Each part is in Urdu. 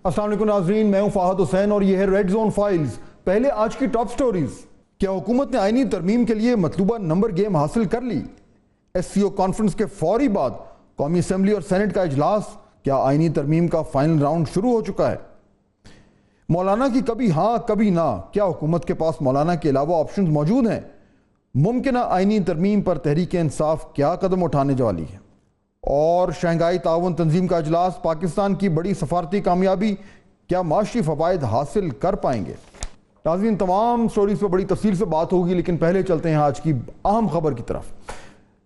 السلام علیکم ناظرین، میں ہوں فہد حسین اور یہ ہے ریڈ زون فائلز۔ پہلے آج کی ٹاپ سٹوریز۔ کیا حکومت نے آئینی ترمیم کے لیے مطلوبہ نمبر گیم حاصل کر لی؟ ایس سی او کانفرنس کے فوری بعد قومی اسمبلی اور سینٹ کا اجلاس، کیا آئینی ترمیم کا فائنل راؤنڈ شروع ہو چکا ہے؟ مولانا کی کبھی ہاں کبھی نہ، کیا حکومت کے پاس مولانا کے علاوہ آپشنز موجود ہیں؟ ممکنہ آئینی ترمیم پر تحریک انصاف کیا قدم اٹھانے والی ہے؟ اور شنگھائی تعاون تنظیم کا اجلاس، پاکستان کی بڑی سفارتی کامیابی، کیا معاشی فوائد حاصل کر پائیں گے؟ ناظرین، تمام سٹوریز پر بڑی تفصیل سے بات ہوگی، لیکن پہلے چلتے ہیں آج کی اہم خبر کی طرف۔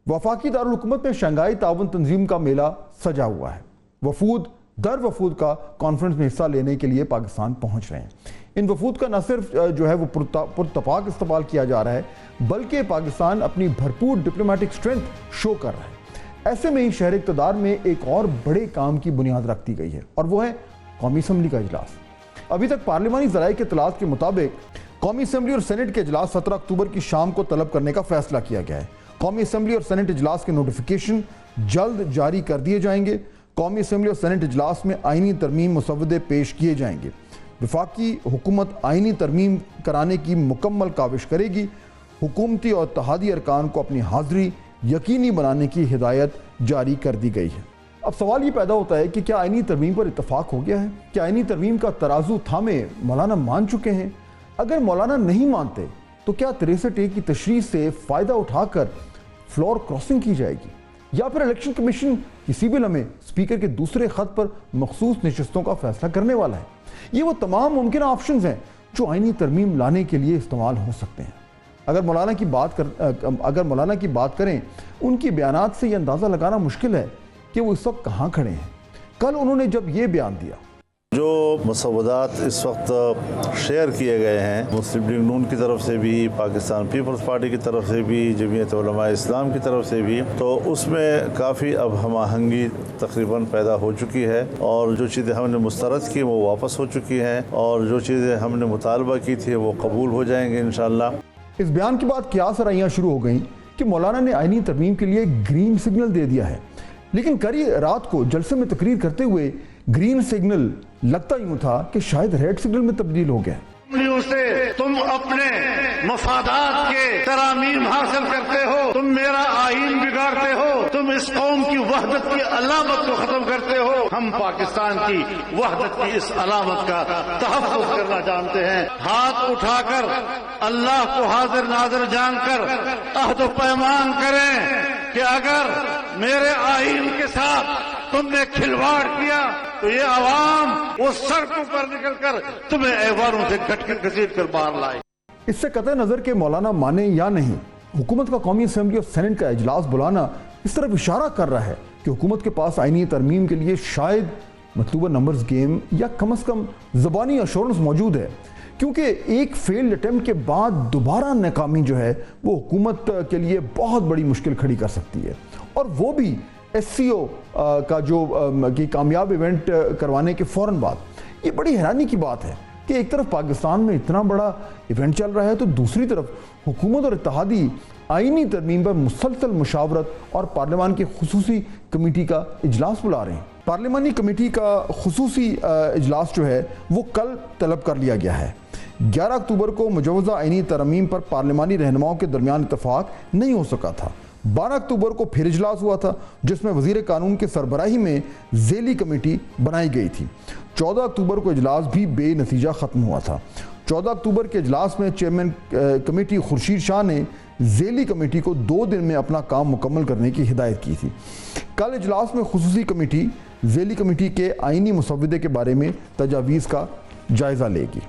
وفاقی دارالحکومت میں شنگھائی تعاون تنظیم کا میلہ سجا ہوا ہے۔ وفود در وفود کا کانفرنس میں حصہ لینے کے لیے پاکستان پہنچ رہے ہیں۔ ان وفود کا نہ صرف جو ہے وہ پرتپاک استقبال کیا جا رہا ہے، بلکہ پاکستان اپنی بھرپور ڈپلومیٹک سٹرینتھ شو کر رہا ہے۔ ایسے میں ہی شہر اقتدار میں ایک اور بڑے کام کی بنیاد رکھ دی گئی ہے، اور وہ ہے قومی اسمبلی کا اجلاس۔ ابھی تک پارلیمانی ذرائع کے اطلاعات کے مطابق قومی اسمبلی اور سینٹ کے اجلاس 17 اکتوبر کی شام کو طلب کرنے کا فیصلہ کیا گیا ہے۔ قومی اسمبلی اور سینٹ اجلاس کے نوٹیفیکیشن جلد جاری کر دیے جائیں گے۔ قومی اسمبلی اور سینٹ اجلاس میں آئینی ترمیم مسودے پیش کیے جائیں گے۔ وفاقی حکومت آئینی ترمیم کرانے کی مکمل کاوش کرے گی۔ حکومتی اور اتحادی ارکان کو اپنی حاضری یقینی بنانے کی ہدایت جاری کر دی گئی ہے۔ اب سوال یہ پیدا ہوتا ہے کہ کیا آئینی ترمیم پر اتفاق ہو گیا ہے؟ کیا آئینی ترمیم کا ترازو تھامے مولانا مان چکے ہیں؟ اگر مولانا نہیں مانتے تو کیا 63A کی تشریح سے فائدہ اٹھا کر فلور کراسنگ کی جائے گی، یا پھر الیکشن کمیشن کسی بھی لمحے اسپیکر کے دوسرے خط پر مخصوص نشستوں کا فیصلہ کرنے والا ہے؟ یہ وہ تمام ممکنہ آپشنز ہیں جو آئینی ترمیم لانے کے لیے استعمال ہو سکتے ہیں۔ اگر مولانا کی بات کریں، ان کی بیانات سے یہ اندازہ لگانا مشکل ہے کہ وہ اس وقت کہاں کھڑے ہیں۔ کل انہوں نے جب یہ بیان دیا، جو مسودات اس وقت شیئر کیے گئے ہیں مسلم لیگ نون کی طرف سے بھی، پاکستان پیپلز پارٹی کی طرف سے بھی، جمعیت علماء اسلام کی طرف سے بھی، تو اس میں کافی اب ہم آہنگی تقریباً پیدا ہو چکی ہے، اور جو چیزیں ہم نے مسترد کی وہ واپس ہو چکی ہیں، اور جو چیزیں ہم نے مطالبہ کی تھی وہ قبول ہو جائیں گے انشاءاللہ۔ اس بیان کے بعد قیاس آرائیاں شروع ہو گئیں کہ مولانا نے آئینی ترمیم کے لیے گرین سگنل دے دیا ہے، لیکن کری رات کو جلسے میں تقریر کرتے ہوئے گرین سگنل لگتا یوں تھا کہ شاید ریڈ سگنل میں تبدیل ہو گیا۔ سے تم اپنے مفادات کے ترامیم حاصل کرتے ہو، تم میرا آئین بگاڑتے ہو، تم اس قوم کی وحدت کی علامت کو ختم کرتے ہو۔ ہم پاکستان کی وحدت کی اس علامت کا تحفظ کرنا جانتے ہیں۔ ہاتھ اٹھا کر اللہ کو حاضر ناظر جان کر عہد و پیمان کریں کہ اگر میرے آئین کے ساتھ تم نے کھلواڑ کیا تو یہ عوام وہ سڑکوں پر نکل کر تمہیں ایوانوں سے گھسیٹ کر باہر لائے۔ اس سے قطع نظر کہ مولانا مانے یا نہیں، حکومت کا قومی اسمبلی اور سینٹ کا اجلاس بلانا اس طرف اشارہ کر رہا ہے کہ حکومت کے پاس آئینی ترمیم کے لیے شاید مطلوبہ نمبرز گیم یا کم از کم زبانی ایشورنس موجود ہے، کیونکہ ایک فیلڈ اٹیمپٹ کے بعد دوبارہ ناکامی جو ہے وہ حکومت کے لیے بہت بڑی مشکل کھڑی کر سکتی ہے، اور وہ بھی ایس سی او کا جو کامیاب ایونٹ کروانے کے فوراً بعد۔ یہ بڑی حیرانی کی بات ہے کہ ایک طرف پاکستان میں اتنا بڑا ایونٹ چل رہا ہے، تو دوسری طرف حکومت اور اتحادی آئینی ترمیم پر مسلسل مشاورت اور پارلیمان کی خصوصی کمیٹی کا اجلاس بلا رہے ہیں۔ پارلیمانی کمیٹی کا خصوصی اجلاس جو ہے وہ کل طلب کر لیا گیا ہے۔ 11 اکتوبر کو مجوزہ آئینی ترمیم پر پارلیمانی رہنماؤں کے درمیان اتفاق نہیں ہو سکا تھا۔ 12 اکتوبر کو پھر اجلاس ہوا تھا، جس میں وزیر قانون کے سربراہی میں ذیلی کمیٹی بنائی گئی تھی۔ 14 اکتوبر کو اجلاس بھی بے نتیجہ ختم ہوا تھا۔ 14 اکتوبر کے اجلاس میں چیئرمین کمیٹی خورشید شاہ نے ذیلی کمیٹی کو 2 دن میں اپنا کام مکمل کرنے کی ہدایت کی تھی۔ کل اجلاس میں خصوصی کمیٹی ذیلی کمیٹی کے آئینی مسودے کے بارے میں تجاویز کا جائزہ لے گی۔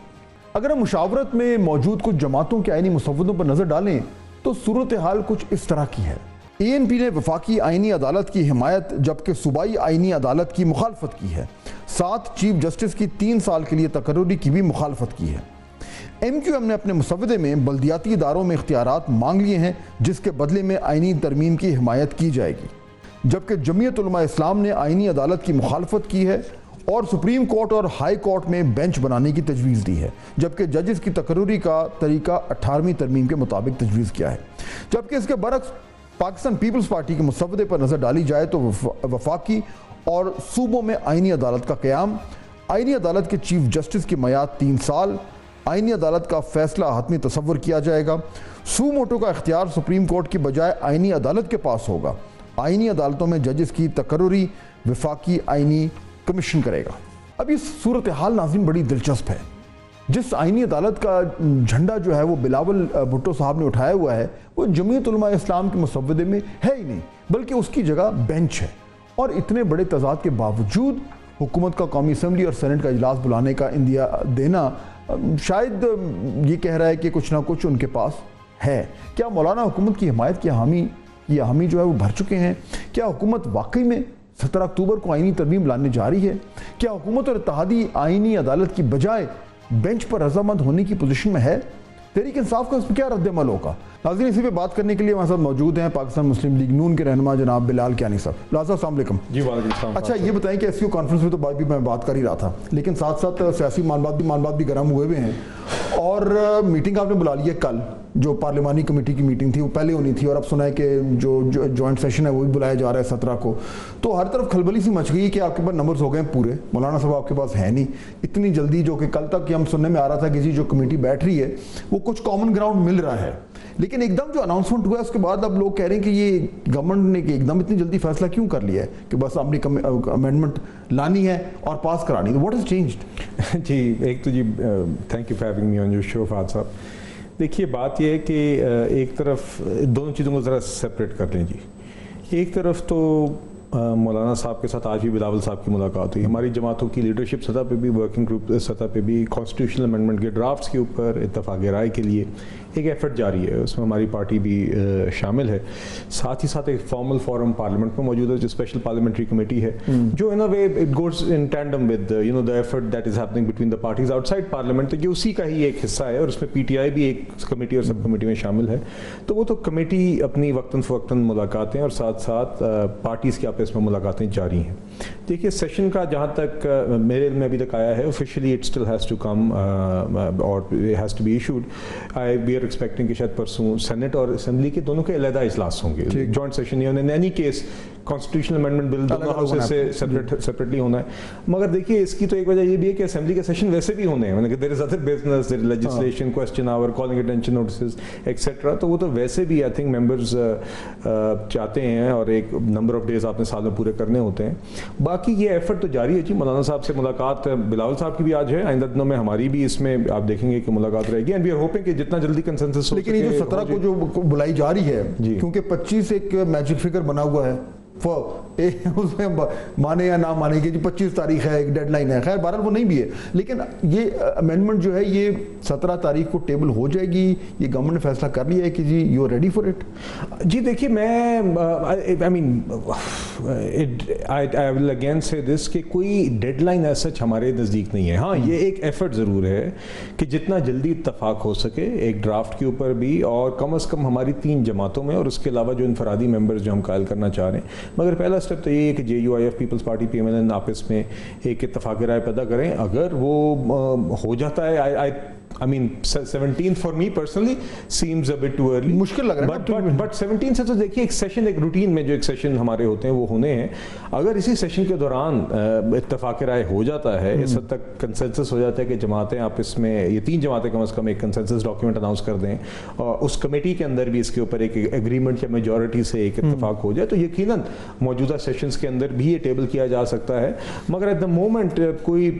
اگر ہم مشاورت میں موجود کچھ جماعتوں کے آئینی مسودوں پر نظر ڈالیں تو صورتحال کچھ اس طرح کی ہے۔ اے این پی نے وفاقی آئینی عدالت کی حمایت جبکہ صوبائی آئینی عدالت کی مخالفت کی ہے۔ ساتھ چیف جسٹس کی 3 سال کے لیے تقرری کی بھی مخالفت کی ہے۔ ایم کیو ایم نے اپنے مسودے میں بلدیاتی اداروں میں اختیارات مانگ لیے ہیں، جس کے بدلے میں آئینی ترمیم کی حمایت کی جائے گی، جبکہ جمعیت علماء اسلام نے آئینی عدالت کی مخالفت کی ہے اور سپریم کورٹ اور ہائی کورٹ میں بینچ بنانے کی تجویز دی ہے، جبکہ ججز کی تقرری کا طریقہ 18ویں ترمیم کے مطابق تجویز کیا ہے۔ جبکہ اس کے برعکس پاکستان پیپلز پارٹی کے مسودے پر نظر ڈالی جائے تو وفاقی اور صوبوں میں آئینی عدالت کا قیام آئینی عدالت کے چیف جسٹس کی میعاد 3 سال، آئینی عدالت کا فیصلہ حتمی تصور کیا جائے گا، سو موٹو کا اختیار سپریم کورٹ کی بجائے آئینی عدالت کے پاس ہوگا، آئینی عدالتوں میں ججز کی تقرری وفاقی آئینی کمیشن کرے گا۔ اب یہ صورتحال ناظرین بڑی دلچسپ ہے۔ جس آئینی عدالت کا جھنڈا جو ہے وہ بلاول بھٹو صاحب نے اٹھایا ہوا ہے، وہ جمعیت علماء اسلام کے مسودے میں ہے ہی نہیں، بلکہ اس کی جگہ بینچ ہے۔ اور اتنے بڑے تضاد کے باوجود حکومت کا قومی اسمبلی اور سینٹ کا اجلاس بلانے کا اندیا دینا شاید یہ کہہ رہا ہے کہ کچھ نہ کچھ ان کے پاس ہے۔ کیا مولانا حکومت کی حمایت کی حامی جو ہے وہ بھر چکے ہیں؟ کیا حکومت واقعی میں 17 اکتوبر کو آئینی ترمیم لانے جا رہی ہے؟ کیا حکومت اور اتحادی آئینی عدالت کی بجائے بینچ پر رضامند ہونے کی پوزیشن میں ہے؟ تحریک انصاف کا اس میں کیا رد عمل ہوگا؟ ناظرین اسی پہ بات کرنے کے لیے ہمارے ساتھ موجود ہیں پاکستان مسلم لیگ نون کے رہنما جناب بلال کیانی صاحب۔ بلال صاحب السلام علیکم۔ جی وعلیکم السلام۔ اچھا یہ بتائیں کہ ایس سی او کانفرنس میں تو میں بات کر ہی رہا تھا، لیکن ساتھ ساتھ سیاسی معاملات بھی گرم ہوئے ہوئے ہیں، اور میٹنگ آپ نے بلا لی ہے کل، جو پارلیمانی کمیٹی کی میٹنگ تھی وہ پہلے ہونی تھی، اور اب سنا ہے کہ جو جوائنٹ سیشن ہے وہ بھی بلایا جا رہا ہے 17 کو۔ تو ہر طرف کھلبلی سی مچ گئی کہ آپ کے پاس نمبرز ہو گئے ہیں پورے، مولانا صاحب آپ کے پاس ہے نہیں اتنی جلدی، جو کہ کل تک ہم سننے میں آ رہا تھا کہ جی جو کمیٹی بیٹھ رہی ہے وہ کچھ کامن گراؤنڈ مل رہا ہے، لیکن ایک دم جو اناؤنسمنٹ ہوا ہے اس کے بعد اب لوگ کہہ رہے ہیں کہ یہ گورنمنٹ نے ایک دم اتنی جلدی فیصلہ کیوں کر لیا ہے کہ بس آپ نے امینڈمنٹ لانی ہے اور پاس کرانی ہے؟ What is changed? جی ایک تو جی thank you for having me on your show Fahad صاحب۔ دیکھیے بات یہ ہے کہ ایک طرف دونوں چیزوں کو ذرا سپریٹ کر لیں جی۔ ایک طرف تو مولانا صاحب کے ساتھ آج بھی بلاول صاحب کی ملاقات ہوئی، ہماری جماعتوں کی لیڈرشپ سطح پہ بھی، ورکنگ گروپ سطح پہ بھی کانسٹیٹیوشنل امینڈمنٹ کے ڈرافٹس کے اوپر اتفاق رائے کے لیے ایک ایفرٹ جاری ہے، اس میں ہماری پارٹی بھی شامل ہے۔ ساتھ ہی ساتھ ایک فارمل فورم پارلیمنٹ میں موجود ہے جو اسپیشل پارلیمنٹری کمیٹی ہے، جو in a way it goes in tandem with the effort that is happening between the parties outside parliament, تو یہ اسی کا ہی ایک حصہ ہے، اور اس میں پی ٹی آئی بھی ایک کمیٹی اور سب کمیٹی میں شامل ہے۔ تو وہ تو کمیٹی اپنی وقتاً فوقتاً ملاقاتیں اور ساتھ ساتھ پارٹیز کے آپس میں ملاقاتیں جاری ہیں۔ دیکھیے سیشن کا جہاں تک میرے علم میں ابھی تک آیا ہے officially it still has to come اور has to be issued. We are expecting کہ شاید پرسوں سینٹ اور اسمبلی کے دونوں کے علیحدہ اجلاس ہوں گے، جوائنٹ سیشن نہیں ہونے، in any case constitutional amendment بل دونوں ہاؤسز سے سیپریٹلی ہونا ہے۔ مگر دیکھیے اس کی تو ایک وجہ یہ بھی ہے کہ اسمبلی کے سیشن ویسے بھی ہونے ہیں، there is other business, there is legislation, question hour, calling attention notices etcetera, تو وہ تو ویسے بھی آئی تھنک ممبرز چاہتے ہیں، اور ایک نمبر آف ڈیز آپ نے سال میں پورے کرنے ہوتے ہیں۔ باقی یہ ایفرٹ تو جاری ہے جی۔ مولانا صاحب سے ملاقات بلاول صاحب کی بھی آج ہے، آئندہ دنوں میں ہماری بھی اس میں آپ دیکھیں گے کہ ملاقات رہے گی، اینڈ وی آر ہوپنگ کہ جتنا جلدی کنسنسس ہو۔ لیکن یہ جو 17 کو جو بلائی جا رہی ہے، کیونکہ 25 ایک میجک فگر بنا ہوا ہے، اس میں مانے یا نہ مانے کہ 25 تاریخ ہے، ایک ڈیڈ لائن ہے، خیر بہرحال وہ نہیں بھی ہے، لیکن یہ امینڈمنٹ جو ہے یہ 17 تاریخ کو ٹیبل ہو جائے گی، یہ گورنمنٹ نے فیصلہ کر لیا ہے کہ جی you are ready for it? جی دیکھیے میں آئی مین آئی ول اگین سے دس کہ کوئی ڈیڈ لائن ایز سچ ہمارے نزدیک نہیں ہے۔ ہاں یہ ایک ایفرٹ ضرور ہے کہ جتنا جلدی اتفاق ہو سکے ایک ڈرافٹ کے اوپر بھی، اور کم از کم ہماری 3 جماعتوں میں، اور اس کے علاوہ جو انفرادی ممبرز جو ہم قائل کرنا چاہ رہے ہیں۔ مگر پہلا سٹیپ تو یہ ہے کہ جے یو آئی ایف، پیپلز پارٹی، پی ایم ایل این آپس میں ایک اتفاق رائے پیدا کریں۔ اگر وہ ہو جاتا ہے I mean 17th for me personally seems a bit too early، مشکل لگ رہا ہے، but 17 سے تو دیکھیے ایک سیشن، ایک روٹین میں جو ایک سیشن ہمارے ہوتے ہیں وہ ہونے ہیں، اگر اسی سیشن کے دوران اتفاق رائے ہو جاتا ہے، اس حد تک کنسنسس ہو جاتا ہے کہ جماعتیں آپس میں، یہ 3 جماعتیں کم از کم ایک کنسنسس ڈاکیومنٹ اناؤنس کر دیں، اور اس کمیٹی کے اندر بھی اس کے اوپر ایک ایگریمنٹ یا میجورٹی سے ایک اتفاق ہو جائے، تو یقیناً موجودہ سیشنز کے اندر بھی یہ ٹیبل کیا جا سکتا ہے۔ مگر ایٹ دا مومنٹ کوئی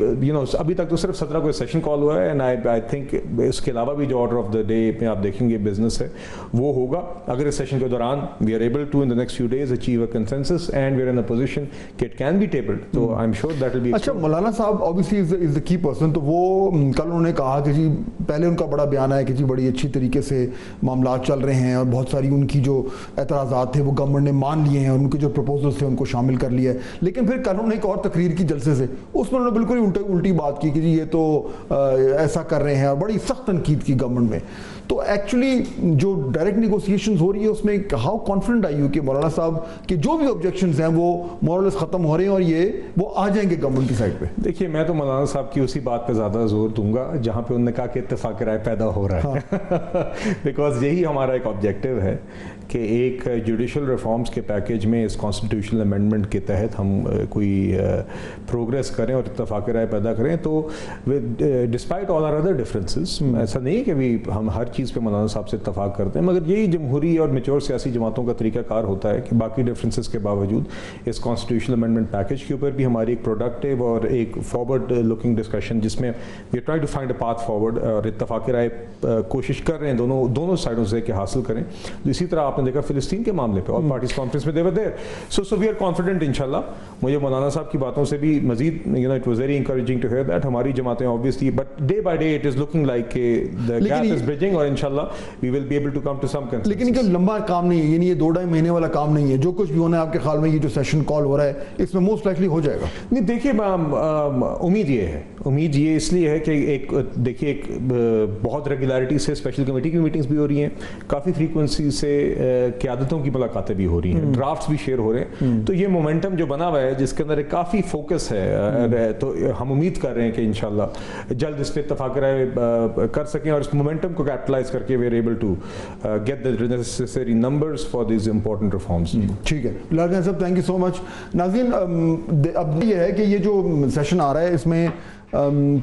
ابھی تک تو صرف 17 کو سیشن کال ہوا ہے، اینڈ آئی تھنک اس کے علاوہ بھی جو آرڈر آف دا ڈے میں آپ دیکھیں گے بزنس ہے وہ ہوگا۔ اگر اس سیشن کے دوران we are able to in the next few days achieve a consensus and we are in a position کہ اٹ کین بی ٹیبلڈ، تو I am sure that will be. اچھا Maulana Sahib obviously is the key person, تو وہ کل انہوں نے کہا کہ جی پہلے ان کا بڑا بیان ہے کہ جی بڑی اچھی طریقے سے معاملات چل رہے ہیں، اور بہت ساری ان کی جو اعتراضات تھے وہ گورنمنٹ نے مان لیے ہیں، اور ان کے جو پروپوزلس تھے ان کو شامل کر لیا ہے۔ لیکن پھر کل انہوں نے ایک اور تقریر کی جلسے سے، اس میں انہوں نے بالکل الٹی بات کی کہ جی یہ تو ایسا کر رہے ہیں، اور بڑی سخت تنقید کی گورنمنٹ میں. تو ایکچولی جو ڈائریکٹ نیگوسیشنز ہو رہی ہے اس میں ہاؤ کانفیڈنٹ آئی ہو کہ مولانا صاحب کے جو بھی آبجیکشنز ہیں وہ مورلس ختم ہو رہے ہیں اور یہ وہ آ جائیں گے گورنمنٹ کی سائڈ پہ؟ دیکھیے میں تو مولانا صاحب کی اسی بات پہ زیادہ زور دوں گا جہاں پہ انہوں نے کہا کہ اتفاق رائے پیدا ہو رہا ہے بیکاز یہی ہمارا ایک آبجیکٹیو ہے کہ ایک جوڈیشل ریفارمز کے پیکیج میں اس کانسٹیٹیوشنل امینڈمنٹ کے تحت ہم کوئی پروگریس کریں اور اتفاق رائے پیدا کریں. تو despite all our other differences ایسا نہیں کہ ہم ہر چیز پہ مولانا صاحب سے اتفاق کرتے ہیں, مگر یہی جمہوری اور میچور سیاسی جماعتوں کا طریقہ کار ہوتا ہے کہ باقی ڈفرینسز کے باوجود اس کانسٹیٹیوشنل امینڈمنٹ پیکیج کے اوپر بھی ہماری ایک پروڈکٹیو اور ایک فارورڈ لکنگ ڈسکشن جس میں we are try to find a path forward اور اتفاق رائے کوشش کر رہے ہیں دونوں سائڈوں سے کہ حاصل کریں. اسی طرح آپ نے دیکھا فلسطین کے معاملے پہ آل پارٹیز کانفرنس میں دے ور دیر. سو وی آر کانفیڈنٹ انشاءاللہ. مجھے مولانا صاحب کی باتوں سے بھی مزید it was very encouraging to hear that ہماری جماعتیں obviously but day by day it is looking like the gap is bridging اور انشاءاللہ we will be able to come to some consensus. لیکن یہ لمبا کام نہیں ہے, یعنی یہ 2-2.5 مہینے والا کام نہیں ہے. جو کچھ بھی ہونا ہے آپ کے خیال میں یہ جو سیشن کال ہو رہا ہے اس میں موسٹ لائکلی ہو جائے گا؟ نہیں دیکھیے امید یہ اس لیے ہے کہ ایک دیکھیے ایک بہت ریگولرٹی سے اسپیشل کمیٹی کی میٹنگز بھی ہو رہی ہیں, کافی فریکوینسی سے قیادتوں کی ملاقاتیں بھی ہو رہی ہیں, ڈرافٹس بھی شیئر ہو رہے ہیں. تو یہ مومنٹم جو بنا ہوا ہے جس کے اندر ایک کافی فوکس ہے, تو ہم امید کر رہے ہیں کہ انشاءاللہ جلد اس پہ اتفاق رائے کر سکیں اور اس مومنٹم کو کیپٹلائز کر کے we are able to get the necessary numbers for these important reforms. ٹھیک ہے بلال صاحب, تھینک یو سو مچ. ناظرین اب یہ ہے کہ یہ جو سیشن آ رہا ہے اس میں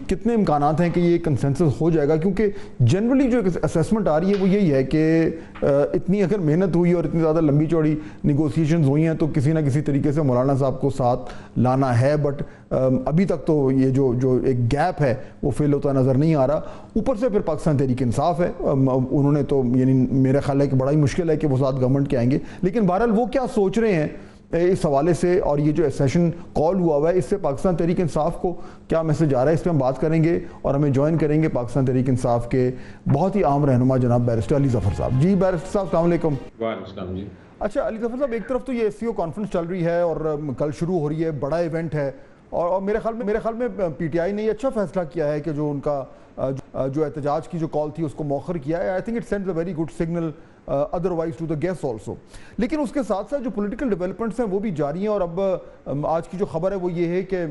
کتنے امکانات ہیں کہ یہ کنسنسس ہو جائے گا, کیونکہ جنرلی جو اسیسمنٹ آ رہی ہے وہ یہی ہے کہ اتنی اگر محنت ہوئی اور اتنی زیادہ لمبی چوڑی نیگوسیشنز ہوئی ہیں تو کسی نہ کسی طریقے سے مولانا صاحب کو ساتھ لانا ہے. بٹ ابھی تک تو یہ جو ایک گیپ ہے وہ فل ہوتا نظر نہیں آ رہا. اوپر سے پھر پاکستان تحریک انصاف ہے, انہوں نے تو یعنی میرا خیال ہے کہ بڑا ہی مشکل ہے کہ وہ ساتھ گورنمنٹ کے آئیں گے. لیکن بہرحال وہ کیا سوچ رہے ہیں اس حوالے سے, اور یہ جو سیشن کال ہوا ہے اس سے پاکستان تحریک انصاف کو کیا میسج آ رہا ہے, اس پہ ہم بات کریں گے. اور ہمیں جوائن کریں گے پاکستان تحریک انصاف کے بہت ہی عام رہنما جناب بیرسٹر علی ظفر صاحب. جی بیرسٹر صاحب السلام علیکم. وعلیکم السلام. جی اچھا علی ظفر صاحب, ایک طرف تو یہ SCO کانفرنس چل رہی ہے اور کل شروع ہو رہی ہے, بڑا ایونٹ ہے, اور میرے خیال میں PTI نے یہ اچھا فیصلہ کیا ہے کہ جو ان کا جو احتجاج کی جو کال تھی اس کو مؤخر کیا ہے. I think it sends a very good signal otherwise to the guests also. لیکن اس کے ساتھ ساتھ جو پولیٹیکل ڈیولپمنٹس ہیں وہ بھی جاری ہیں, اور اب آج کی جو خبر ہے وہ یہ ہے کہ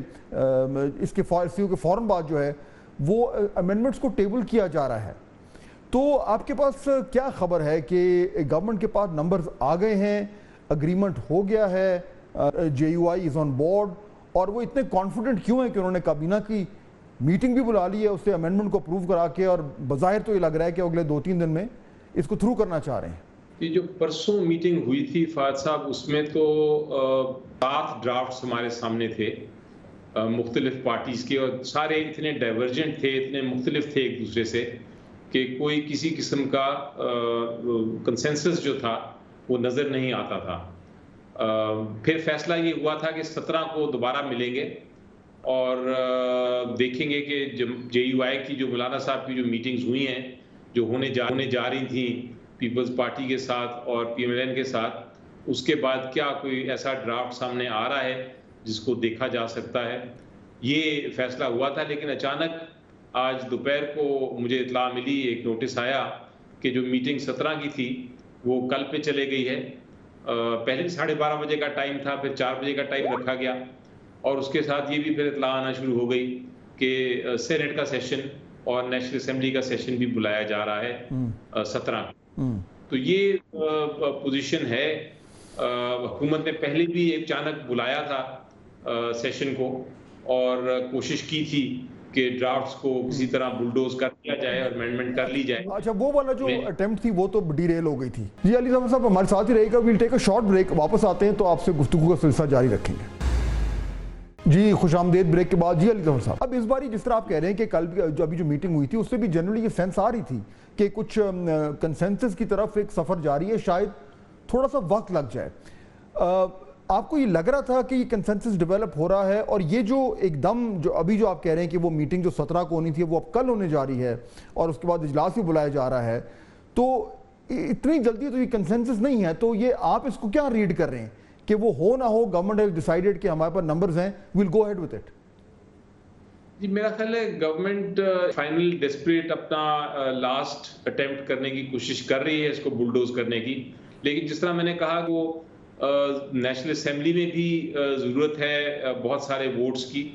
اس کے SCO کے فوراً بعد جو ہے وہ امینڈمنٹس کو ٹیبل کیا جا رہا ہے. تو آپ کے پاس کیا خبر ہے کہ گورنمنٹ کے پاس نمبرز آ گئے ہیں, اگریمنٹ ہو گیا ہے, JUI از آن بورڈ, اور وہ اتنے کانفیڈنٹ کیوں ہیں کہ انہوں نے کابینہ کی میٹنگ بھی بلا لی ہے اس سے امینڈمنٹ کو اپروو کرا کے, اور بظاہر تو یہ لگ رہا ہے کہ اگلے 2-3 دن میں اس کو تھرو کرنا چاہ رہے ہیں؟ یہ جو پرسوں میٹنگ ہوئی تھی فہد صاحب, اس میں تو 7 ڈرافٹس ہمارے سامنے تھے مختلف پارٹیز کے, اور سارے اتنے ڈائیورجنٹ تھے, اتنے مختلف تھے ایک دوسرے سے کہ کوئی کسی قسم کا کنسنسس جو تھا وہ نظر نہیں آتا تھا. پھر فیصلہ یہ ہوا تھا کہ 17 کو دوبارہ ملیں گے اور دیکھیں گے کہ JUI کی جو مولانا صاحب کی جو میٹنگز ہوئی ہیں جو ہونے جا رہی تھیں پیپلز پارٹی کے ساتھ اور PMLN کے ساتھ, اس کے بعد کیا کوئی ایسا ڈرافٹ سامنے آ رہا ہے جس کو دیکھا جا سکتا ہے. یہ فیصلہ ہوا تھا, لیکن اچانک آج دوپہر کو مجھے اطلاع ملی, ایک نوٹس آیا کہ جو میٹنگ 17 کی تھی وہ کل پہ چلے گئی ہے. پہلے 12:30 بجے کا ٹائم تھا, پھر 4 بجے کا ٹائم رکھا گیا, اور اس کے ساتھ یہ بھی پھر اطلاع آنا شروع ہو گئی کہ سینٹ کا سیشن اور نیشنل اسمبلی کا سیشن بھی بلایا جا رہا ہے 17. تو یہ پوزیشن ہے. حکومت نے پہلے بھی ایک اچانک بلایا تھا سیشن کو اور کوشش کی تھی کہ ڈرافٹس کو کسی طرح بلڈوز کر دیا جائے اور امینڈمنٹ کر لی جائے. اچھا وہ والا جو اٹیمپٹ تھی وہ تو ڈی ریل ہو گئی تھی. جی علی ظفر صاحب ہمارے ساتھ ہی رہے گا, we'll take a short break, واپس آتے ہیں تو آپ سے گفتگو کا سلسلہ جاری رکھیں گے. جی خوش آمدید بریک کے بعد. جی علی ظفر صاحب, اب اس باری جس طرح آپ کہہ رہے ہیں کہ کل جو ابھی جو میٹنگ ہوئی تھی اس سے بھی جنرلی یہ سینس آ رہی تھی کہ کچھ کنسنسس کی طرف ایک سفر جاری ہے, شاید تھوڑا سا وقت لگ جائے. آپ کو یہ لگ رہا تھا کہ یہ کنسنسس ڈیولپ ہو رہا ہے, اور یہ جو ایک دم جو ابھی جو آپ کہہ رہے ہیں کہ وہ میٹنگ جو 17 کو ہونی تھی وہ اب کل ہونے جا رہی ہے اور اس کے بعد اجلاس بھی بلایا جا رہا ہے, تو اتنی جلدی تو یہ کنسنسس نہیں ہے. تو یہ آپ اس کو کیا ریڈ کر رہے ہیں کہ وہ ہو نہ ہو, گورنمنٹ ہیز ڈیسائیڈڈ کہ ہمارے پاس نمبرز ہیں, we'll go ahead with it? جی میرا خیال ہے گورنمنٹ فائنل ڈیسپریٹ اپنا لاسٹ اٹیمپٹ کرنے کی کوشش کر رہی ہے اس کو بلڈوز کرنے کی، لیکن جس طرح میں نے کہا کہ وہ نیشنل اسمبلی میں بھی ضرورت ہے بہت سارے ووٹس کی،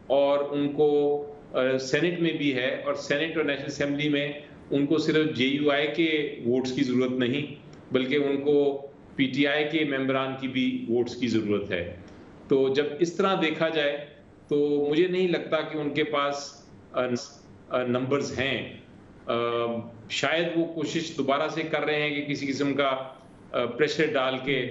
اور ان کو سینٹ میں بھی ہے، اور سینٹ اور نیشنل اسمبلی میں ان کو صرف جے یو آئی کے ووٹس کی ضرورت نہیں بلکہ ان کو پی ٹی آئی کے ممبران کی بھی ووٹس کی ضرورت ہے۔ تو جب اس طرح دیکھا جائے تو مجھے نہیں لگتا کہ ان کے پاس نمبرز ہیں۔ شاید وہ کوشش دوبارہ سے کر رہے ہیں کہ کسی قسم کا پریشر ڈال کے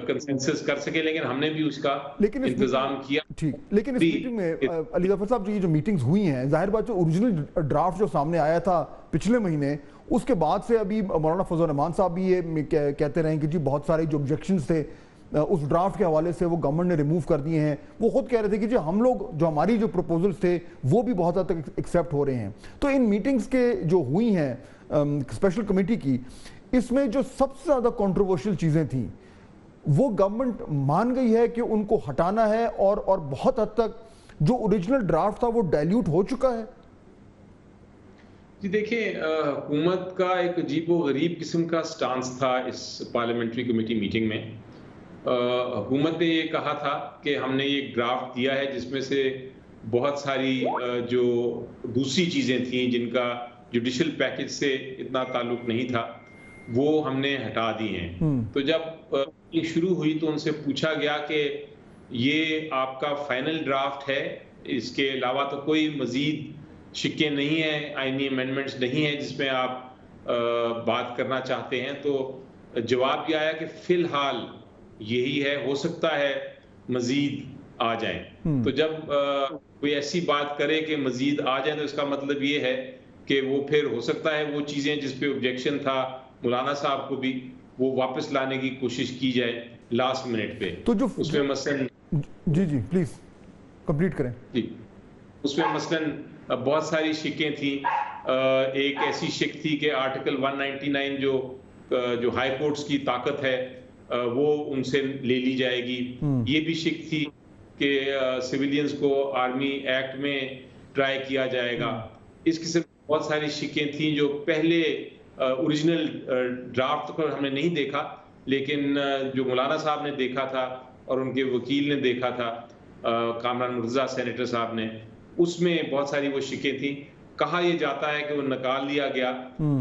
کنسنسس کر سکے، لیکن ہم نے بھی اس کا انتظام کیا۔ ٹھیک، لیکن اس میٹنگ میں علی ظفر صاحب یہ جو میٹنگز ہوئی ہیں، ظاہر بات جو اوریجنل ڈرافٹ جو سامنے آیا تھا پچھلے مہینے، اس کے بعد سے ابھی مولانا فضل الرحمان صاحب بھی یہ کہتے رہے کہ جی بہت سارے جو آبجیکشنز تھے اس ڈرافٹ کے حوالے سے وہ گورنمنٹ نے ریموو کر دیے ہیں۔ وہ خود کہہ رہے تھے کہ جی ہم لوگ جو ہماری جو پروپوزلز تھے وہ بھی بہت حد تک ایکسیپٹ ہو رہے ہیں۔ تو ان میٹنگز کے جو ہوئی ہیں اسپیشل کمیٹی کی، اس میں جو سب سے زیادہ کنٹروورشل چیزیں تھیں وہ گورنمنٹ مان گئی ہے کہ ان کو ہٹانا ہے، اور بہت حد تک جو اوریجنل ڈرافٹ تھا وہ ڈائلیوٹ ہو چکا ہے۔ جی دیکھیں، حکومت کا ایک عجیب و غریب قسم کا سٹانس تھا اس پارلیمنٹری کمیٹی میٹنگ میں۔ حکومت نے یہ کہا تھا کہ ہم نے یہ ڈرافٹ دیا ہے جس میں سے بہت ساری جو دوسری چیزیں تھیں جن کا جوڈیشل پیکج سے اتنا تعلق نہیں تھا وہ ہم نے ہٹا دی ہیں۔ تو جب یہ شروع ہوئی تو ان سے پوچھا گیا کہ یہ آپ کا فائنل ڈرافٹ ہے، اس کے علاوہ تو کوئی مزید شکیں نہیں ہیں، آئینی امینڈمنٹس نہیں ہیں جس میں آپ بات کرنا چاہتے ہیں؟ تو جواب یہ آیا کہ فی الحال یہی ہے، ہو سکتا ہے مزید آ جائیں۔ تو جب کوئی ایسی بات کرے کہ مزید آ جائیں تو اس کا مطلب یہ ہے کہ وہ پھر ہو سکتا ہے وہ چیزیں جس پہ آبجیکشن تھا مولانا صاحب کو بھی وہ واپس لانے کی کوشش کی جائے لاسٹ منٹ پہ۔ تو جو اس میں مثلاً جی پلیز کمپلیٹ کریں۔ جی اس میں مثلاً بہت ساری شکیں تھیں۔ ایک ایسی شک تھی کہ آرٹیکل 199 جو ہائی کورٹس کی طاقت ہے وہ ان سے لے لی جائے گی۔ یہ بھی شک تھی کہ سویلینز کو آرمی ایکٹ میں ٹرائی کیا جائے گا۔ اس قسم بہت ساری شکیں تھیں جو پہلے اوریجنل ڈرافٹ پر ہم نے نہیں دیکھا، لیکن جو مولانا صاحب نے دیکھا تھا اور ان کے وکیل نے دیکھا تھا کامران مرتضیٰ سینیٹر صاحب نے، اس میں بہت ساری وہ شکیں تھیں۔ کہا یہ جاتا ہے کہ وہ نکال لیا گیا،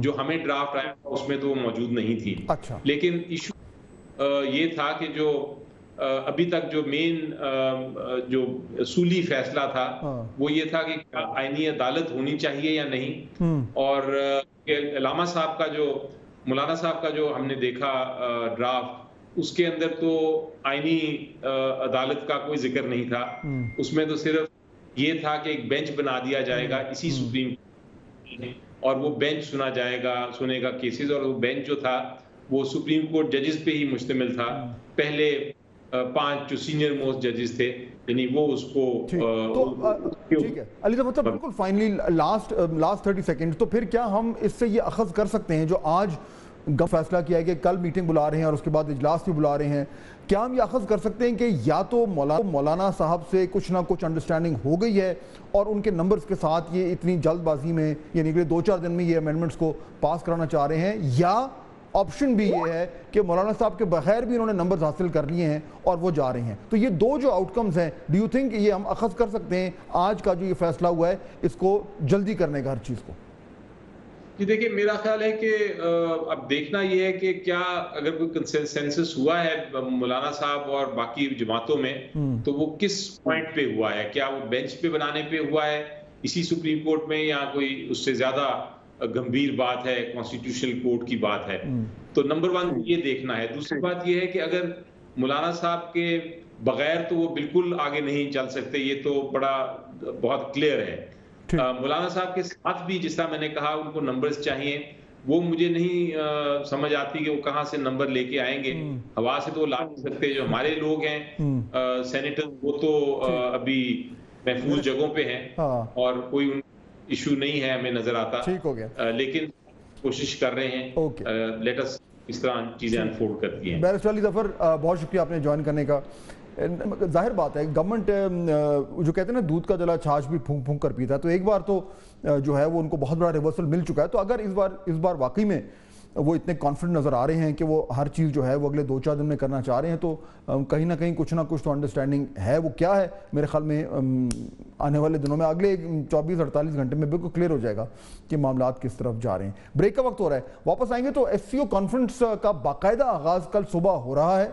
جو ہمیں ڈرافٹ آیا اس میں تو وہ موجود نہیں تھی۔ لیکن ایشو یہ تھا کہ جو ابھی تک جو مین جو اصولی فیصلہ تھا وہ یہ تھا کہ کیا آئینی عدالت ہونی چاہیے یا نہیں، اور علامہ صاحب کا جو مولانا صاحب کا جو ہم نے دیکھا ڈرافٹ، اس کے اندر تو آئینی عدالت کا کوئی ذکر نہیں تھا۔ اس میں تو صرف یہ تھا کہ ایک بینچ بنا دیا جائے گا اسی سپریم کورٹ میں، اور وہ بینچ سنے گا کیسز، اور وہ بینچ جو تھا وہ سپریم کورٹ ججز پہ ہی مشتمل تھا۔ پہلے 5 جو سینئر موسٹ ججز تھے، یعنی وہ اس کو ٹھیک ہے۔ علی ظفر صاحب بالکل فائنلی لاسٹ 30 سیکنڈ، تو پھر کیا ہم اس سے یہ اخذ کر سکتے ہیں جو آج فیصلہ کیا ہے کہ کل میٹنگ بلا رہے ہیں اور اس کے بعد اجلاس بھی بلا رہے ہیں، کیا ہم یہ اخذ کر سکتے ہیں کہ یا تو مولانا صاحب سے کچھ نہ کچھ انڈرسٹینڈنگ ہو گئی ہے اور ان کے نمبرز کے ساتھ یہ اتنی جلد بازی میں یعنی اگلے 2-4 دن میں یہ امینڈمنٹس کو پاس کرانا چاہ رہے ہیں، یا آپشن بھی یہ ہے کہ مولانا صاحب کے بغیر بھی انہوں نے نمبرز حاصل کر لیے ہیں اور وہ جا رہے ہیں؟ تو یہ دو جو آؤٹ کمز ہیں، ڈو یو تھنک یہ ہم اخذ کر سکتے ہیں آج کا جو یہ فیصلہ ہوا ہے اس کو جلدی کرنے کا ہر چیز کو؟ جی دیکھیں، میرا خیال ہے کہ اب دیکھنا یہ ہے کہ کیا اگر کوئی کنسنسس ہوا ہے مولانا صاحب اور باقی جماعتوں میں تو وہ کس پوائنٹ پہ ہوا ہے؟ کیا وہ بینچ پہ بنانے پہ ہوا ہے اسی سپریم کورٹ میں، یا کوئی اس سے زیادہ گمبھیر بات ہے، کانسٹیٹیوشنل کورٹ کی بات ہے؟ تو نمبر 1 یہ دیکھنا ہے۔ دوسری بات یہ ہے کہ اگر مولانا صاحب کے بغیر تو وہ بالکل آگے نہیں چل سکتے، یہ تو بہت کلیئر ہے۔ مولانا صاحب کے ساتھ بھی جس طرح میں نے کہا ان کو نمبرز چاہیے، وہ مجھے نہیں سمجھ آتی کہ وہ کہاں سے نمبر لے کے آئیں گے۔ ہوا سے تو وہ لا نہیں سکتے، جو ہمارے لوگ ہیں سینیٹر وہ تو ابھی محفوظ جگہوں پہ ہیں اور کوئی ایشو نہیں ہے ہمیں نظر آتا، لیکن کوشش کر رہے ہیں۔ لیٹ اس اس طرح چیزیں انفولڈ کرتی ہیں۔ بیرسٹر علی ظفر، بہت شکریہ آپ نے جوائن کرنے کا۔ ظاہر بات ہے گورنمنٹ جو کہتے ہیں نا دودھ کا جلا چھاچھ بھی پھونک پھونک کر پیتا ہے، تو ایک بار تو جو ہے وہ ان کو بہت بڑا ریورسل مل چکا ہے. تو اگر اس بار واقعی میں وہ اتنے کانفیڈنٹ نظر آ رہے ہیں کہ وہ ہر چیز جو ہے وہ اگلے 2-4 دن میں کرنا چاہ رہے ہیں، تو کہیں نہ کہیں کچھ نہ کچھ تو انڈرسٹینڈنگ ہے. وہ کیا ہے میرے خیال میں آنے والے دنوں میں اگلے 24-48 گھنٹے میں بالکل کلیئر ہو جائے گا کہ معاملات کس طرف جا رہے ہیں. بریک کا وقت ہو رہا ہے، واپس آئیں گے. تو SCO کانفرنس کا باقاعدہ آغاز کل صبح ہو رہا ہے.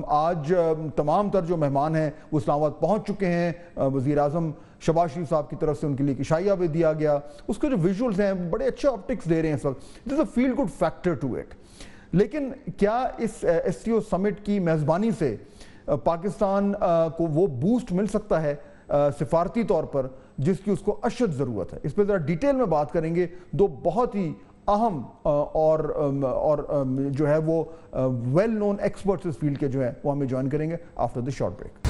آج تمام تر جو مہمان ہیں وہ اسلام آباد پہنچ چکے ہیں. وزیر اعظم شہباز شریف صاحب کی طرف سے ان کے لیے عشائیہ بھی دیا گیا. اس کے جو ویژولز ہیں بڑے اچھے آپٹکس دے رہے ہیں اس وقت. It is a feel good factor to it. لیکن کیا اس SCO سمٹ کی میزبانی سے پاکستان کو وہ بوسٹ مل سکتا ہے سفارتی طور پر جس کی اس کو اشد ضرورت ہے؟ اس پہ ذرا ڈیٹیل میں بات کریں گے. دو بہت ہی اہم اور جو ہے وہ ویل نون ایکسپرٹس اس فیلڈ کے جو ہے وہ ہمیں جوائن کریں گے آفٹر دی شارٹ بریک.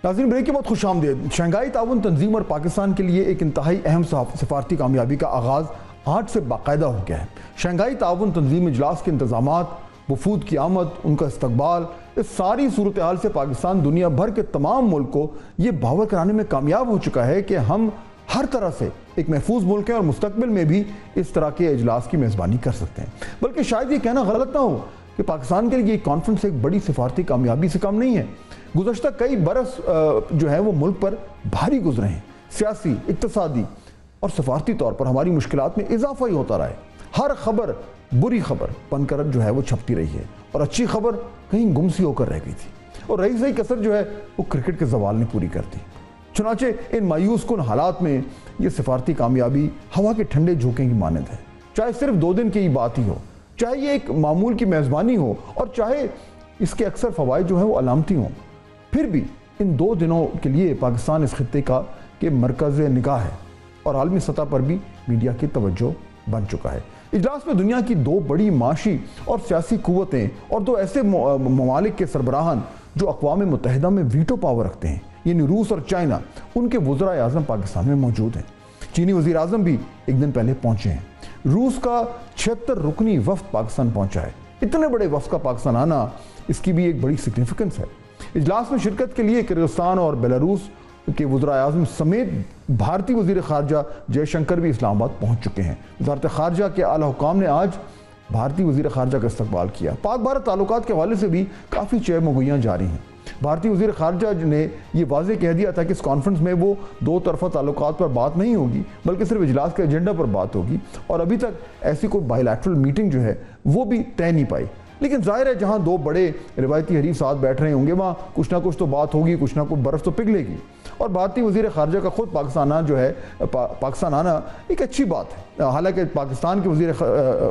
ناظرین بریک کے بعد خوش آمدید. شنگھائی تعاون تنظیم اور پاکستان کے لیے ایک انتہائی اہم سفارتی کامیابی کا آغاز آج سے باقاعدہ ہو گیا ہے. شنگھائی تعاون تنظیم اجلاس کے انتظامات، وفود کی آمد، ان کا استقبال، اس ساری صورتحال سے پاکستان دنیا بھر کے تمام ملک کو یہ باور کرانے میں کامیاب ہو چکا ہے کہ ہم ہر طرح سے ایک محفوظ ملک ہیں اور مستقبل میں بھی اس طرح کے اجلاس کی میزبانی کر سکتے ہیں. بلکہ شاید یہ کہنا غلط نہ ہو کہ پاکستان کے لیے یہ کانفرنس ایک بڑی سفارتی کامیابی سے کم نہیں ہے. گزشتہ کئی برس جو ہے وہ ملک پر بھاری گزرے ہیں. سیاسی، اقتصادی اور سفارتی طور پر ہماری مشکلات میں اضافہ ہی ہوتا رہا ہے. ہر خبر بری خبر بن کر جو ہے وہ چھپتی رہی ہے اور اچھی خبر کہیں گم سی ہو کر رہ گئی تھی، اور رہی صحیح کسر جو ہے وہ کرکٹ کے زوال نے پوری کر دی. چنانچہ ان مایوس کن حالات میں یہ سفارتی کامیابی ہوا کے ٹھنڈے جھونکے کی مانند ہے. چاہے صرف 2 دن کی ہی بات ہی ہو، چاہے یہ ایک معمول کی میزبانی ہو، اور چاہے اس کے اکثر فوائد جو ہیں وہ علامتی ہوں، پھر بھی ان 2 دنوں کے لیے پاکستان اس خطے کا کہ مرکز نگاہ ہے اور عالمی سطح پر بھی میڈیا کی توجہ بن چکا ہے. اجلاس میں دنیا کی 2 بڑی معاشی اور سیاسی قوتیں اور 2 ایسے ممالک کے سربراہان جو اقوام متحدہ میں ویٹو پاور رکھتے ہیں، یعنی روس اور چائنا، ان کے وزراء اعظم پاکستان میں موجود ہیں. چینی وزیر اعظم بھی ایک دن پہلے پہنچے ہیں. روس کا 76 رکنی وفد پاکستان پہنچا ہے. اتنے بڑے وفد کا پاکستان آنا، اس کی بھی ایک بڑی سگنیفیکنس ہے. اجلاس میں شرکت کے لیے کرغزستان اور بیلاروس کے وزراء اعظم سمیت بھارتی وزیر خارجہ جے شنکر بھی اسلام آباد پہنچ چکے ہیں. وزارت خارجہ کے اعلیٰ حکام نے آج بھارتی وزیر خارجہ کا استقبال کیا. پاک بھارت تعلقات کے حوالے سے بھی کافی چہمگوئیاں جاری ہیں. بھارتی وزیر خارجہ نے یہ واضح کہہ دیا تھا کہ اس کانفرنس میں وہ 2 طرفہ تعلقات پر بات نہیں ہوگی بلکہ صرف اجلاس کے ایجنڈا پر بات ہوگی، اور ابھی تک ایسی کوئی بائی لیٹرل میٹنگ جو ہے وہ بھی طے نہیں پائی. لیکن ظاہر ہے جہاں 2 بڑے روایتی حریف ساتھ بیٹھ رہے ہوں گے وہاں کچھ نہ کچھ تو بات ہوگی، کچھ نہ کچھ برف تو پگھلے گی. اور بھارتی وزیر خارجہ کا خود پاکستان آنا ایک اچھی بات ہے. حالانکہ پاکستان کے وزیر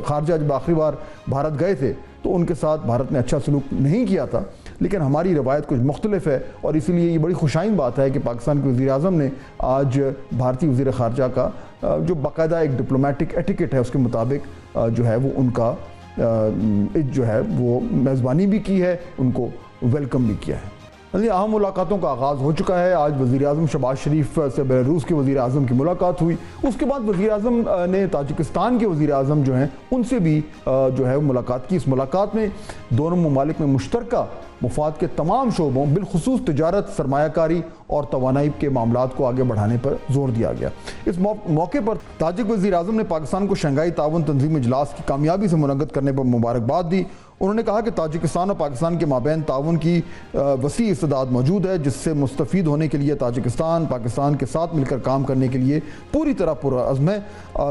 خارجہ جب آخری بار بھارت گئے تھے تو ان کے ساتھ بھارت نے اچھا سلوک نہیں کیا تھا، لیکن ہماری روایت کچھ مختلف ہے، اور اسی لیے یہ بڑی خوشائن بات ہے کہ پاکستان کے وزیر اعظم نے آج بھارتی وزیر خارجہ کا جو باقاعدہ ایک ڈپلومیٹک ایٹیکٹ ہے اس کے مطابق جو ہے وہ ان کا جو ہے وہ میزبانی بھی کی ہے، ان کو ویلکم بھی کیا ہے. اہم ملاقاتوں کا آغاز ہو چکا ہے. آج وزیر اعظم شہباز شریف سے بیلاروس کے وزیر اعظم کی ملاقات ہوئی. اس کے بعد وزیر اعظم نے تاجکستان کے وزیر اعظم جو ہیں ان سے بھی جو ہے ملاقات کی. اس ملاقات میں دونوں ممالک میں مشترکہ مفاد کے تمام شعبوں بالخصوص تجارت، سرمایہ کاری اور توانائی کے معاملات کو آگے بڑھانے پر زور دیا گیا. اس موقع پر تاجک وزیر اعظم نے پاکستان کو شنگھائی تعاون تنظیم اجلاس کی کامیابی سے منعقد کرنے پر مبارکباد دی. انہوں نے کہا کہ تاجکستان اور پاکستان کے مابین تعاون کی وسیع استعداد موجود ہے، جس سے مستفید ہونے کے لیے تاجکستان پاکستان کے ساتھ مل کر کام کرنے کے لیے پوری طرح پرعزم ہے.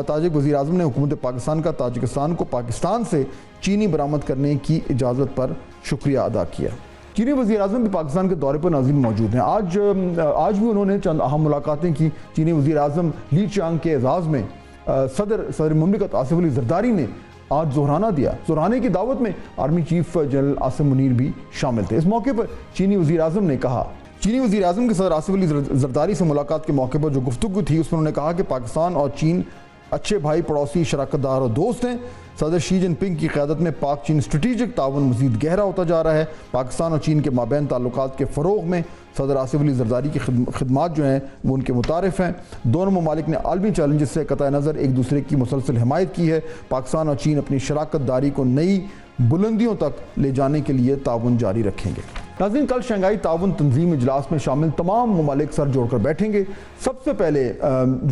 تاجک وزیر اعظم نے حکومت پاکستان کا تاجکستان کو پاکستان سے چینی برآمد کرنے کی اجازت پر شکریہ ادا کیا. چینی وزیر اعظم بھی پاکستان کے دورے پر ناظرین موجود ہیں. آج بھی انہوں نے چند اہم ملاقاتیں کی. چینی وزیر اعظم لی چانگ کے اعزاز میں صدر مملکت آصف علی زرداری نے آج زہرانہ دیا. زہرانے کی دعوت میں army chief general Asim Munir بھی شامل تھے. اس موقع پر چینی وزیر اعظم نے کہا، چینی وزیر اعظم کے صدر آصف علی زرداری سے ملاقات کے موقع پر جو گفتگو تھی اس میں انہوں نے کہا کہ پاکستان اور چین اچھے بھائی، پڑوسی، شراکت دار اور دوست ہیں. صدر شی جن پنگ کی قیادت میں پاک چین اسٹریٹجک تعاون مزید گہرا ہوتا جا رہا ہے. پاکستان اور چین کے مابین تعلقات کے فروغ میں صدر آصف علی زرداری کی خدمات جو ہیں وہ ان کے متعارف ہیں. دونوں ممالک نے عالمی چیلنجز سے قطع نظر ایک دوسرے کی مسلسل حمایت کی ہے. پاکستان اور چین اپنی شراکت داری کو نئی بلندیوں تک لے جانے کے لیے تعاون جاری رکھیں گے. ناظرین، کل شنگھائی تعاون تنظیم اجلاس میں شامل تمام ممالک سر جوڑ کر بیٹھیں گے. سب سے پہلے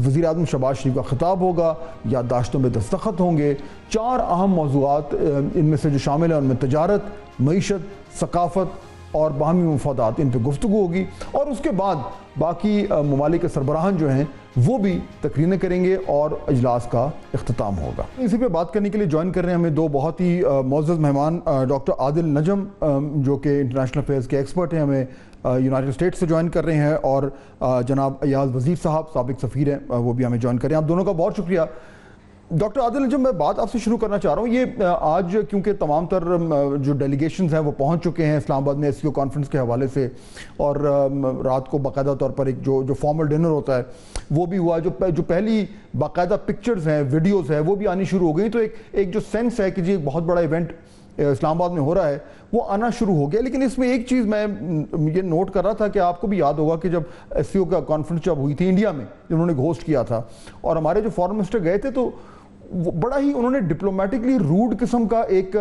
وزیر اعظم شہباز شریف کا خطاب ہوگا، یادداشتوں میں دستخط ہوں گے. 4 اہم موضوعات ان میں سے جو شامل ہیں ان میں تجارت، معیشت، ثقافت اور باہمی مفادات، ان پہ گفتگو ہوگی. اور اس کے بعد باقی ممالک کے سربراہان جو ہیں وہ بھی تقریریں کریں گے اور اجلاس کا اختتام ہوگا. اسی پہ بات کرنے کے لیے جوائن کر رہے ہیں ہمیں 2 بہت ہی معزز مہمان. ڈاکٹر عادل نجم جو کہ انٹرنیشنل افیئرز کے ایکسپرٹ ہیں، ہمیں یونائٹڈ اسٹیٹ سے جوائن کر رہے ہیں، اور جناب ایاز وزیر صاحب سابق سفیر ہیں، وہ بھی ہمیں جوائن کر رہے ہیں. آپ دونوں کا بہت شکریہ. ڈاکٹر عادل نجم، میں بات آپ سے شروع کرنا چاہ رہا ہوں. یہ آج کیونکہ تمام تر جو ڈیلیگیشنز ہیں وہ پہنچ چکے ہیں اسلام آباد میں SCO کانفرنس کے حوالے سے، اور رات کو باقاعدہ طور پر ایک جو فارمل ڈنر ہوتا ہے وہ بھی ہوا. جو پہلی باقاعدہ پکچرز ہیں، ویڈیوز ہیں، وہ بھی آنی شروع ہو گئی. تو ایک جو سینس ہے کہ جی ایک بہت بڑا ایونٹ اسلام آباد میں ہو رہا ہے وہ آنا شروع ہو گیا. لیکن اس میں ایک چیز میں یہ نوٹ کر رہا تھا کہ آپ کو بھی یاد ہوگا کہ جب SCO کا کانفرنس جب ہوئی تھی انڈیا میں، انہوں نے ہوسٹ کیا تھا، اور ہمارے جو فارن منسٹر گئے تھے تو بڑا ہی انہوں نے ڈپلومیٹکلی روڈ قسم کا ایک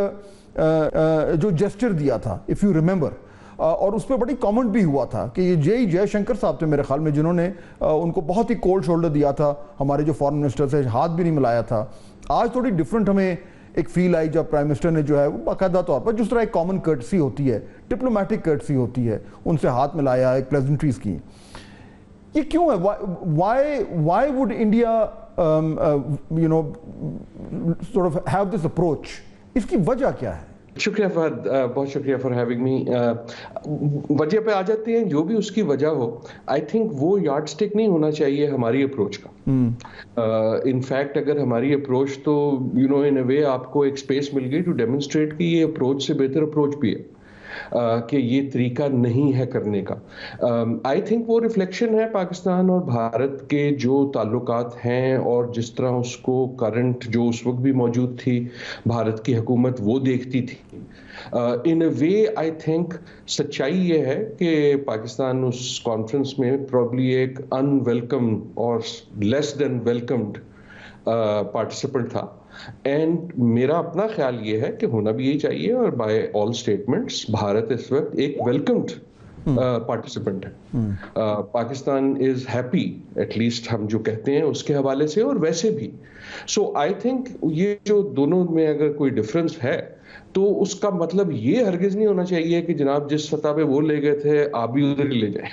جو جیسچر دیا تھا، اف یو ریمبر، اور اس پہ بڑی کامنٹ بھی ہوا تھا کہ یہ جے شنکر صاحب تھے میرے خیال میں جنہوں نے ان کو بہت ہی کولڈ شولڈر دیا تھا. ہمارے جو فارن منسٹر سے ہاتھ بھی نہیں ملایا تھا. آج تھوڑی ڈفرینٹ ہمیں ایک فیل آئی جب پرائم منسٹر نے جو ہے وہ باقاعدہ طور پر جس طرح ایک کامن کرٹسی ہوتی ہے، ڈپلومیٹک کرٹسی ہوتی ہے، ان سے ہاتھ ملایا، ایک پلیزنٹریز کی. یہ کیوں ہے؟ Y would India sort of have this approach؟ اس کی وجہ کیا ہے؟ شکریہ فہد، بہت شکریہ فار ہیونگ می. وجہ پہ آ جاتے ہیں. جو بھی اس کی وجہ ہو، آئی تھنک وہ یارڈ سٹک نہیں ہونا چاہیے ہماری اپروچ کا. ان فیکٹ اگر ہماری اپروچ تو ان اے وے آپ کو ایک اسپیس مل گئی ٹو ڈیمونسٹریٹ کہ یہ اپروچ سے بہتر اپروچ بھی ہے، کہ یہ طریقہ نہیں ہے کرنے کا. آئی تھنک وہ ریفلیکشن ہے پاکستان اور بھارت کے جو تعلقات ہیں، اور جس طرح اس کو کرنٹ جو اس وقت بھی موجود تھی بھارت کی حکومت وہ دیکھتی تھی. ان اے وے آئی تھنک سچائی یہ ہے کہ پاکستان اس کانفرنس میں پرابلی ایک ان ویلکم اور لیس دین ویلکمڈ پارٹیسپینٹ تھا. اینڈ میرا اپنا خیال یہ ہے کہ ہونا بھی یہی چاہیے، اور بائی آل اسٹیٹمنٹس بھارت اس وقت ایک ویلکمڈ پارٹیسپینٹ ہے. Pakistan is happy, at least ہم جو کہتے ہیں اس کے حوالے سے، اور ویسے بھی. سو آئی تھنک یہ جو دونوں میں اگر کوئی ڈفرینس ہے تو اس کا مطلب یہ ہرگز نہیں ہونا چاہیے کہ جناب جس سطح پہ وہ لے گئے تھے آپ بھی ادھر ہی لے جائیں.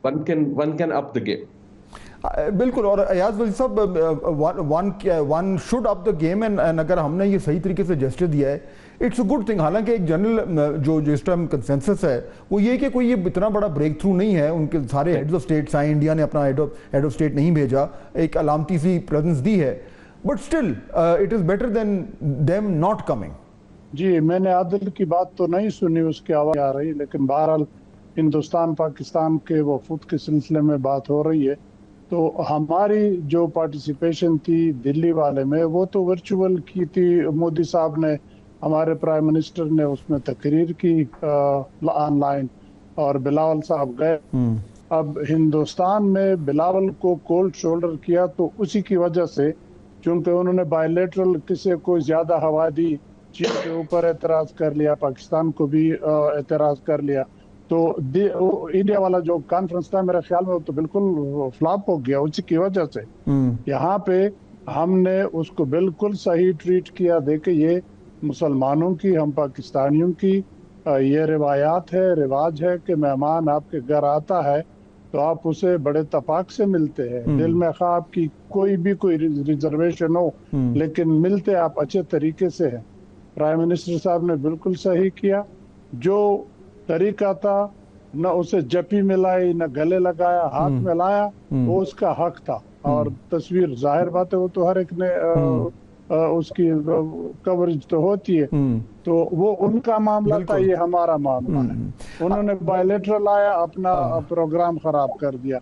One can up the game. بالکل. اور ایاز وزیر صاحب، one should up the game. And اگر ہم نے یہ صحیح طریقے سے جسٹر دیا ہے، اٹس اے گڈ تھنگ. حالانکہ ایک جنرل جو اس ٹائم کنسنسس ہے وہ یہ کہ کوئی یہ اتنا بڑا بریک تھرو نہیں ہے. ان کے سارے ہیڈز آف اسٹیٹس آئے، انڈیا نے اپنا ہیڈ آف اسٹیٹ نہیں بھیجا، ایک علامتی سی پریزنس دی ہے. But still it is better than them not coming. جی، میں نے عادل کی بات تو نہیں سنی، اس کی آواز آ رہی، لیکن بہرحال ہندوستان پاکستان کے وفود کے سلسلے میں بات ہو رہی ہے. تو ہماری جو پارٹیسپیشن تھی دلی والے میں وہ تو ورچوئل کی تھی. مودی صاحب نے، ہمارے پرائم منسٹر نے اس میں تقریر کی آن لائن، اور بلاول صاحب گئے. اب ہندوستان میں بلاول کو کولڈ شولڈر کیا تو اسی کی وجہ سے، چونکہ انہوں نے بائی لیٹرل کسی کو زیادہ ہوا دی، چین کے اوپر اعتراض کر لیا، پاکستان کو بھی اعتراض کر لیا. تو انڈیا والا جو کانفرنس تھا میرے خیال میں وہ تو بالکل فلاپ ہو گیا اسی کی وجہ سے. یہاں پہ ہم نے اس کو بالکل صحیح ٹریٹ کیا. دیکھیں، یہ مسلمانوں کی، ہم پاکستانیوں کی یہ روایات ہے، رواج ہے کہ مہمان آپ کے گھر آتا ہے تو آپ اسے بڑے اتفاق سے ملتے ہیں. دل میں خواہ آپ کی کوئی ریزرویشن ہو، لیکن ملتے آپ اچھے طریقے سے ہیں. پرائم منسٹر صاحب نے بالکل صحیح کیا. جو طریقہ تھا، نہ اسے جپی ملائی، نہ گلے لگایا، ہاتھ ملایا، وہ اس کا حق تھا. اور تصویر ظاہر بات ہے وہ تو ہر ایک نے اس کی کوریج تو ہوتی ہے. تو وہ ان کا معاملہ تھا، یہ ہمارا معاملہ ہے. انہوں نے بائی لیٹرل آیا، اپنا پروگرام خراب کر دیا.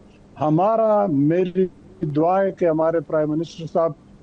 میری دعا ہے کہ ہمارے پرائم منسٹر صاحب